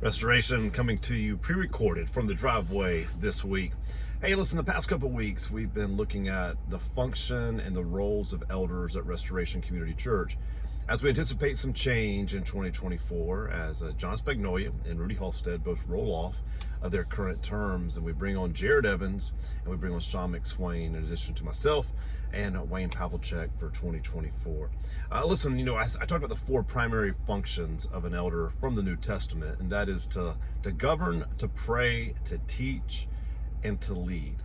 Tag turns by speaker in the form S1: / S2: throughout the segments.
S1: Restoration coming to you pre-recorded from the driveway this week. Hey, listen, the past couple of weeks we've been looking at the function and the roles of elders at Restoration Community Church as we anticipate some change in 2024 as John Spagnolia and Rudy Halstead both roll off of their current terms, and we bring on Jared Evans and we bring on Sean McSwain in addition to myself and Wayne Pavlicek for 2024. Listen, I talked about the four primary functions of an elder from the New Testament, and that is to govern, to pray, to teach, and to lead.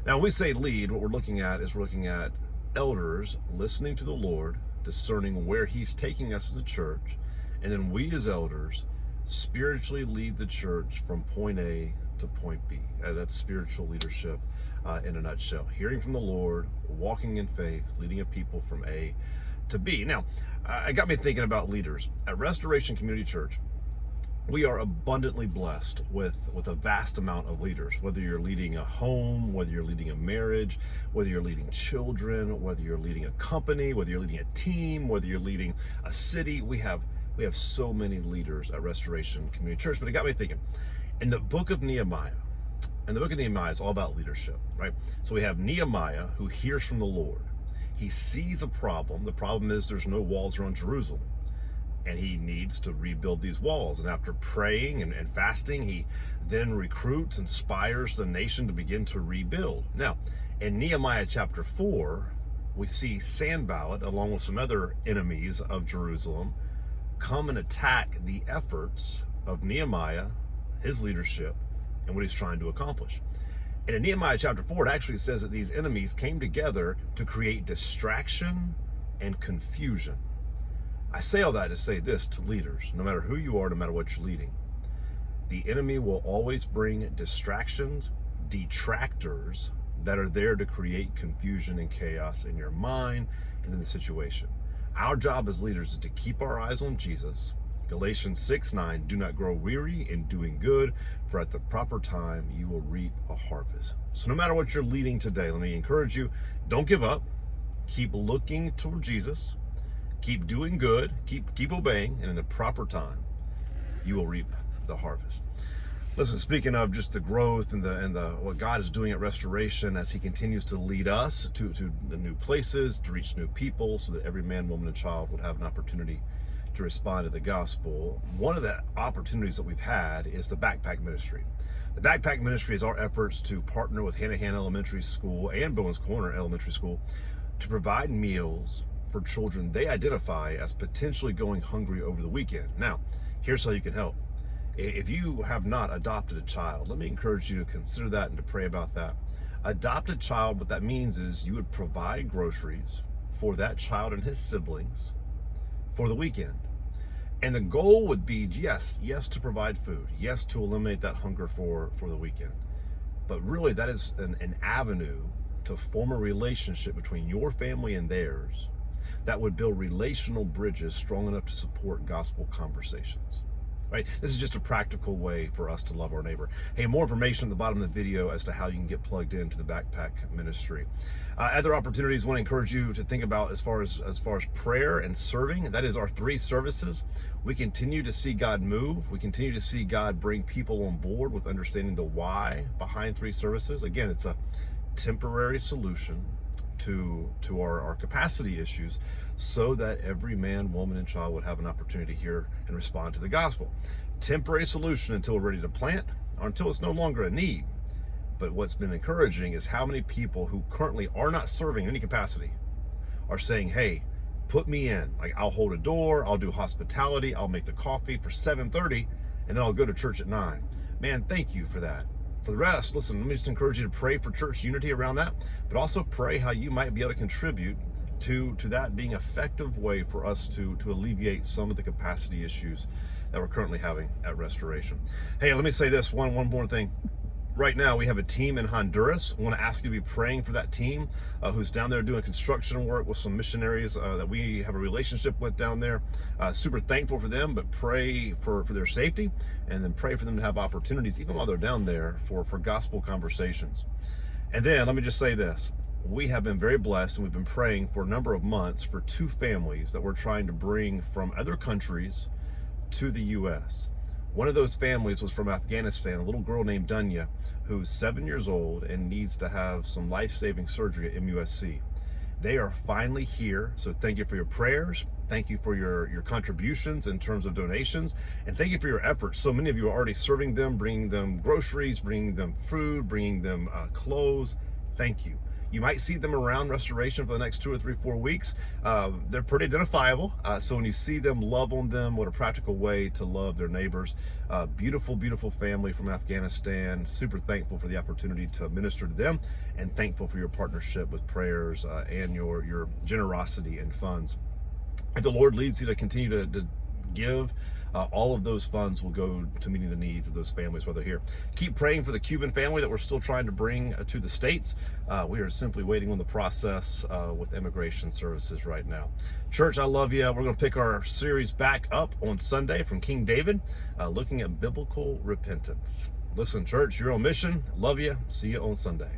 S1: Now, when we say lead, what we're looking at elders listening to the Lord, discerning where He's taking us as a church, and then we as elders spiritually lead the church from point A to point B. That's spiritual leadership in a nutshell. Hearing from the Lord, walking in faith, leading a people from A to B. Now, it got me thinking about leaders. At Restoration Community Church, we are abundantly blessed with a vast amount of leaders, whether you're leading a home, whether you're leading a marriage, whether you're leading children, whether you're leading a company, whether you're leading a team, whether you're leading a city. We have so many leaders at Restoration Community Church. But it got me thinking, in the book of Nehemiah, and the book of Nehemiah is all about leadership, right? So we have Nehemiah who hears from the Lord. He sees a problem. The problem is there's no walls around Jerusalem, and he needs to rebuild these walls. And after praying and fasting, he then recruits, inspires the nation to begin to rebuild. Now, in Nehemiah chapter 4, we see Sanballat, along with some other enemies of Jerusalem, come and attack the efforts of Nehemiah, his leadership, and what he's trying to accomplish. And in Nehemiah chapter 4, it actually says that these enemies came together to create distraction and confusion. I say all that to say this to leaders: no matter who you are, no matter what you're leading, the enemy will always bring distractions, detractors that are there to create confusion and chaos in your mind and in the situation. Our job as leaders is to keep our eyes on Jesus. Galatians 6:9, do not grow weary in doing good, for at the proper time you will reap a harvest. So no matter what you're leading today, let me encourage you, don't give up. Keep looking toward Jesus. Keep doing good, keep obeying, and in the proper time, you will reap the harvest. Listen, speaking of just the growth and the what God is doing at Restoration as He continues to lead us to the new places, to reach new people, so that every man, woman, and child would have an opportunity to respond to the gospel. One of the opportunities that we've had is the backpack ministry. The backpack ministry is our efforts to partner with Hanahan Elementary School and Bowens Corner Elementary School to provide meals for children they identify as potentially going hungry over the weekend. Now, here's how you can help. If you have not adopted a child, let me encourage you to consider that and to pray about that. Adopt a child, what that means is you would provide groceries for that child and his siblings for the weekend. And the goal would be, yes, to provide food, yes, to eliminate that hunger for the weekend. But really, that is an avenue to form a relationship between your family and theirs that would build relational bridges strong enough to support gospel conversations, right? This is just a practical way for us to love our neighbor. Hey, more information at the bottom of the video as to how you can get plugged into the backpack ministry. Other opportunities I want to encourage you to think about as far as prayer and serving. That is our 3 services. We continue to see God move. We continue to see God bring people on board with understanding the why behind 3 services. Again, it's a temporary solution to our capacity issues, so that every man, woman, and child would have an opportunity to hear and respond to the gospel. Temporary solution until we're ready to plant, or until it's no longer a need. But what's been encouraging is how many people who currently are not serving in any capacity are saying, hey, put me in. Like, I'll hold a door, I'll do hospitality, I'll make the coffee for 7:30, and then I'll go to church at 9. Man, thank you for that. For the rest, listen, let me just encourage you to pray for church unity around that, but also pray how you might be able to contribute to that being an effective way for us to alleviate some of the capacity issues that we're currently having at Restoration. Hey, let me say this, one more thing. Right now, we have a team in Honduras. I want to ask you to be praying for that team who's down there doing construction work with some missionaries that we have a relationship with down there. Super thankful for them, but pray for their safety, and then pray for them to have opportunities, even while they're down there, for gospel conversations. And then let me just say this. We have been very blessed, and we've been praying for a number of months for 2 families that we're trying to bring from other countries to the U.S. One of those families was from Afghanistan, a little girl named Dunya, who's 7 years old and needs to have some life-saving surgery at MUSC. They are finally here, so thank you for your prayers. Thank you for your contributions in terms of donations, and thank you for your efforts. So many of you are already serving them, bringing them groceries, bringing them food, bringing them clothes. Thank you. You might see them around Restoration for the next 2 or 3, 4 weeks. They're pretty identifiable. So when you see them, love on them. What a practical way to love their neighbors. Beautiful, beautiful family from Afghanistan. Super thankful for the opportunity to minister to them, and thankful for your partnership with prayers and your generosity and funds. If the Lord leads you to continue to give, all of those funds will go to meeting the needs of those families while they're here. Keep praying for the Cuban family that we're still trying to bring to the States. We are simply waiting on the process with immigration services right now. Church, I love you. We're going to pick our series back up on Sunday from King David, looking at biblical repentance. Listen, church, you're on mission. Love you. See you on Sunday.